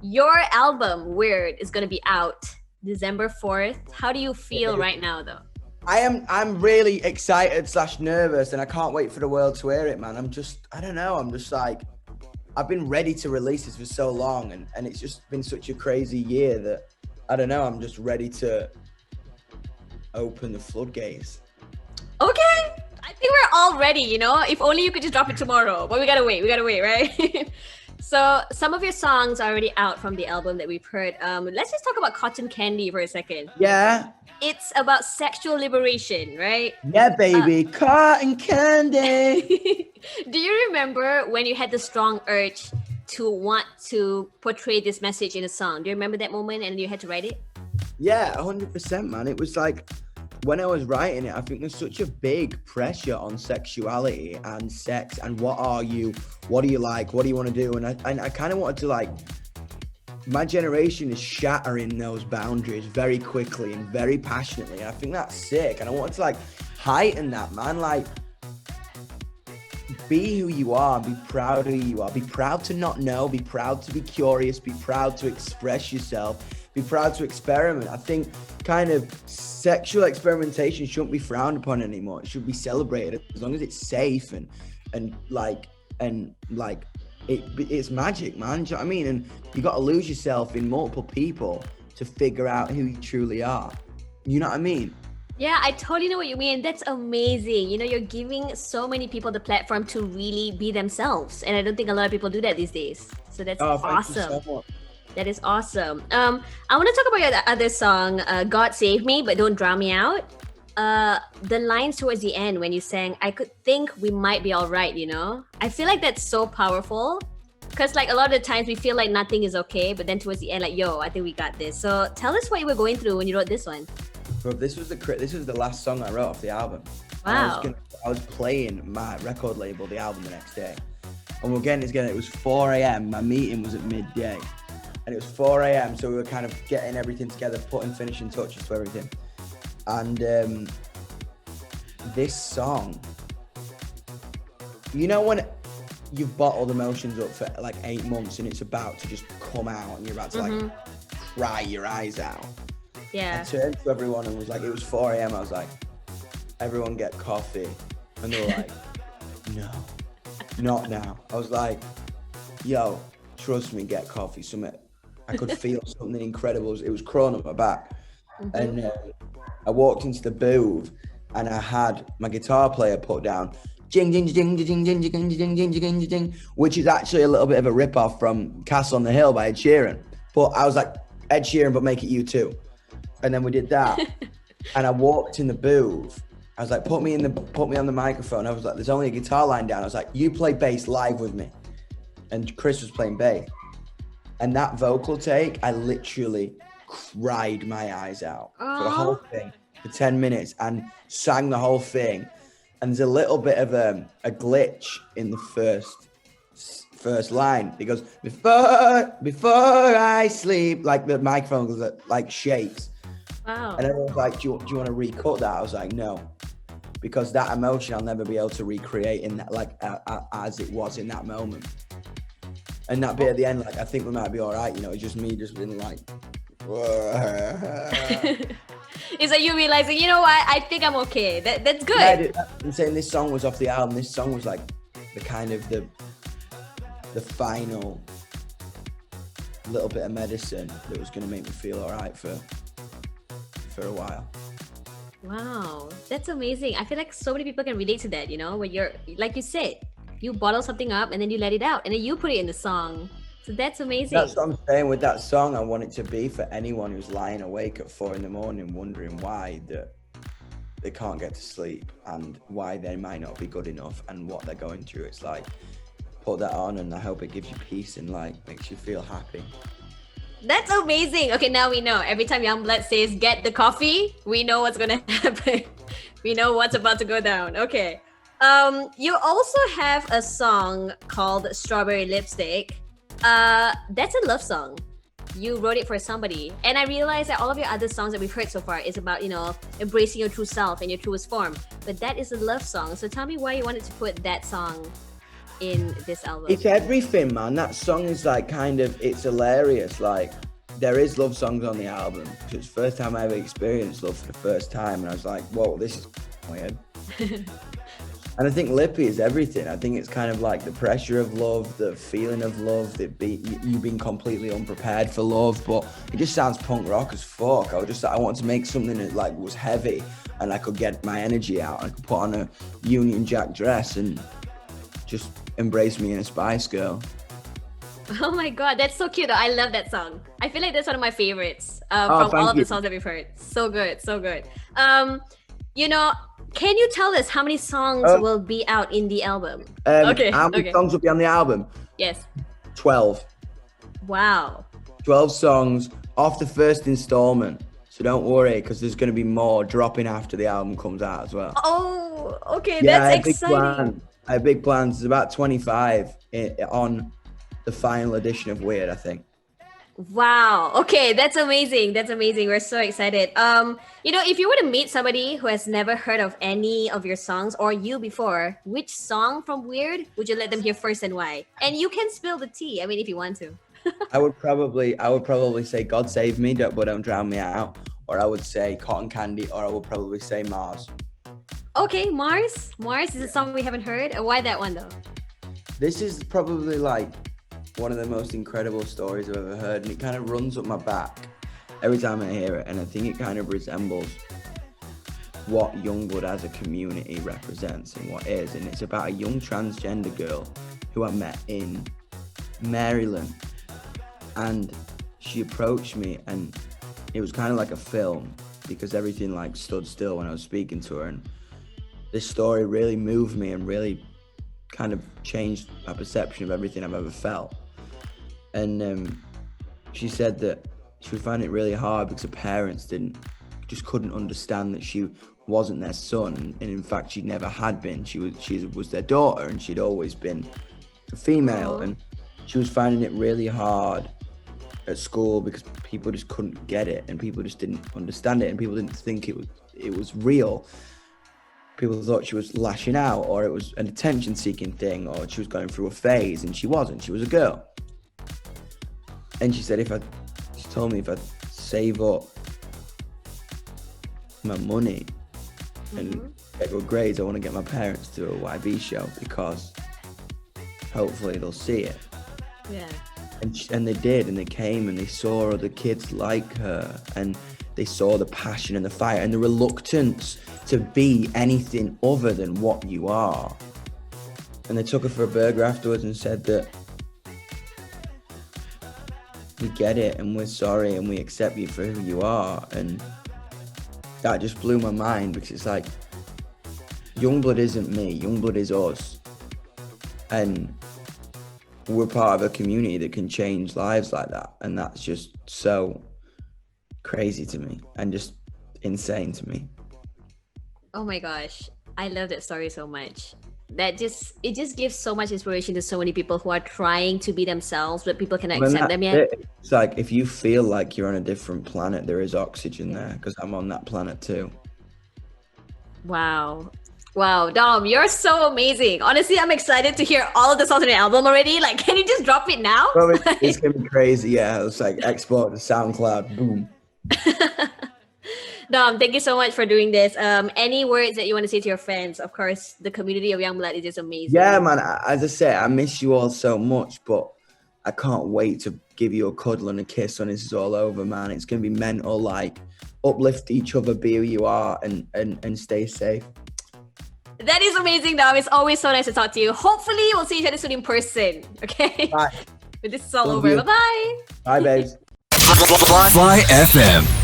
Your album, Weird, is going to be out December 4th. How do you feel right now, though? I'm really excited / nervous, and I can't wait for the world to hear it, man. I don't know. I'm just like, I've been ready to release this for so long, and it's just been such a crazy year that, I don't know, I'm just ready to open the floodgates. Okay. I think we're all ready, you know? If only you could just drop it tomorrow. But we gotta wait, right? So some of your songs are already out from the album that we've heard. Let's just talk about Cotton Candy for a second. Yeah. It's about sexual liberation, right? Yeah, baby. Cotton candy. Do you remember when you had the strong urge to want to portray this message in a song? Do you remember that moment and you had to write it? Yeah, 100%, man. It was like, when I was writing it, I think there's such a big pressure on sexuality and sex and what are you, what do you like, what do you want to do? And I kind of wanted to, like, my generation is shattering those boundaries very quickly and very passionately. And I think that's sick. And I wanted to, like, heighten that, man. Like, be who you are, be proud of who you are, be proud to not know, be proud to be curious, be proud to express yourself, be proud to experiment. I think kind of sexual experimentation shouldn't be frowned upon anymore. It should be celebrated as long as it's safe and it's magic, man. Do you know what I mean? And you got to lose yourself in multiple people to figure out who you truly are. You know what I mean? Yeah, I totally know what you mean. That's amazing. You know, you're giving so many people the platform to really be themselves. And I don't think a lot of people do that these days. So that's awesome. Thank you so much. That is awesome. I want to talk about your other song, God Save Me, but Don't Drown Me Out. The lines towards the end when you sang, I could think we might be all right, you know? I feel like that's so powerful. Because like a lot of the times we feel like nothing is okay, but then towards the end, like, yo, I think we got this. So tell us what you were going through when you wrote this one. Bro, this was the last song I wrote off the album. Wow. I was playing my record label, the album, the next day. And we're getting it together. It was 4 a.m. My meeting was at midday. And it was 4 a.m. So we were kind of getting everything together, putting finishing touches to everything. And this song, you know when you've bottled emotions up for like 8 months and it's about to just come out and you're about to like cry your eyes out. Yeah. I turned to everyone and was like, it was 4 a.m. I was like, everyone get coffee. And they were like, no, not now. I was like, yo, trust me, get coffee. I could feel something incredible. It was crawling up my back. And I walked into the booth and I had my guitar player put down, jing, jing, jing, jing, jing, jing, jing, jing, jing, jing, which is actually a little bit of a rip-off from Castle on the Hill by Ed Sheeran. But I was like, Ed Sheeran, but make it you too. And then we did that. And I walked in the booth. I was like, put me on the microphone. I was like, there's only a guitar line down. I was like, you play bass live with me. And Chris was playing bass. And that vocal take, I literally cried my eyes out for the whole thing for 10 minutes and sang the whole thing. And there's a little bit of a glitch in the first line. It goes, before I sleep, like the microphone goes, like shakes. Wow. And everyone's like, do you want to recut that? I was like, no, because that emotion I'll never be able to recreate in that, like as it was in that moment. And that bit at the end, like, I think we might be all right, you know. It's just me just being like, it's like you realizing, you know what, I think I'm okay. That's good. Yeah, I'm saying this song was off the album. This song was like the kind of the final little bit of medicine that was going to make me feel all right for a while. Wow, that's amazing. I feel like so many people can relate to that, you know, when you're, like you said, you bottle something up and then you let it out and then you put it in the song. So that's amazing. That's what I'm saying with that song. I want it to be for anyone who's lying awake at 4 a.m. wondering why that they can't get to sleep and why they might not be good enough and what they're going through. It's like, put that on and I hope it gives you peace and like makes you feel happy. That's amazing. Okay, now we know. Every time Yungblud says get the coffee, we know what's gonna happen. We know what's about to go down. Okay. You also have a song called Strawberry Lipstick. That's a love song. You wrote it for somebody. And I realized that all of your other songs that we've heard so far is about, you know, embracing your true self and your truest form. But that is a love song. So tell me why you wanted to put that song in this album? It's everything, man. That song is like it's hilarious. Like, there is love songs on the album. It's the first time I ever experienced love for the first time, and I was like, whoa, this is weird. And I think Lippy is everything. I think it's kind of like the pressure of love, the feeling of love, you being completely unprepared for love, but it just sounds punk rock as fuck. I wanted to make something that like was heavy and I could get my energy out. I could put on a Union Jack dress and just embrace me in a Spice Girl. Oh my god, that's so cute. I love that song. I feel like that's one of my favorites from all of the songs that we've heard. So good, so good. Can you tell us how many songs will be out in the album? How many songs will be on the album? Yes. 12. Wow. 12 songs off the first installment. So don't worry, because there's going to be more dropping after the album comes out as well. Oh, okay. That's exciting. I have big plans. There's about 25 on the final edition of Weird, I think. Wow. Okay, that's amazing. That's amazing. We're so excited. If you were to meet somebody who has never heard of any of your songs or you before, which song from Weird would you let them hear first and why? And you can spill the tea. I mean, if you want to. I would probably say God Save Me, but Don't Drown Me Out. Or I would say Cotton Candy, or I would probably say Mars. Okay, Mars. Mars is a song we haven't heard. Why that one though? This is probably like one of the most incredible stories I've ever heard, and it kind of runs up my back every time I hear it, and I think it kind of resembles what Yungblud as a community represents and what is, and it's about a young transgender girl who I met in Maryland, and she approached me, and it was kind of like a film because everything like stood still when I was speaking to her, and this story really moved me and really kind of changed my perception of everything I've ever felt. And she said that she would find it really hard because her parents just couldn't understand that she wasn't their son, and in fact she never had been. She was their daughter, and she'd always been a female, and she was finding it really hard at school because people just couldn't get it, and people just didn't understand it, and people didn't think it was real. People thought she was lashing out, or it was an attention-seeking thing, or she was going through a phase, and she wasn't. She was a girl. And she said she told me if I save up my money and get good grades, I want to get my parents to a YB show because hopefully they'll see it. Yeah. And they did, and they came and they saw other kids like her, and they saw the passion and the fire and the reluctance to be anything other than what you are. And they took her for a burger afterwards and said that we get it and we're sorry and we accept you for who you are. And that just blew my mind because it's like, Yungblud isn't me, Yungblud is us. And we're part of a community that can change lives like that. And that's just so crazy to me and just insane to me. Oh my gosh, I love that story so much. It just gives so much inspiration to so many people who are trying to be themselves, but people cannot accept them yet. It's like if you feel like you're on a different planet, there is oxygen there, because I'm on that planet too. Wow, Dom, you're so amazing. Honestly, I'm excited to hear all of the songs on the album already. Like, can you just drop it now? Well, it's gonna be crazy. Yeah, it's like export to SoundCloud. Boom. Dom, thank you so much for doing this. Any words that you want to say to your fans? Of course, the community of Yungblud is just amazing. Yeah, man. As I say, I miss you all so much, but I can't wait to give you a cuddle and a kiss when this is all over, man. It's gonna be mental. Like, uplift each other, be who you are, and stay safe. That is amazing, Dom. It's always so nice to talk to you. Hopefully, we'll see each other soon in person. Okay. Bye. But this is all over. Bye-bye. Bye, babes. Fly FM.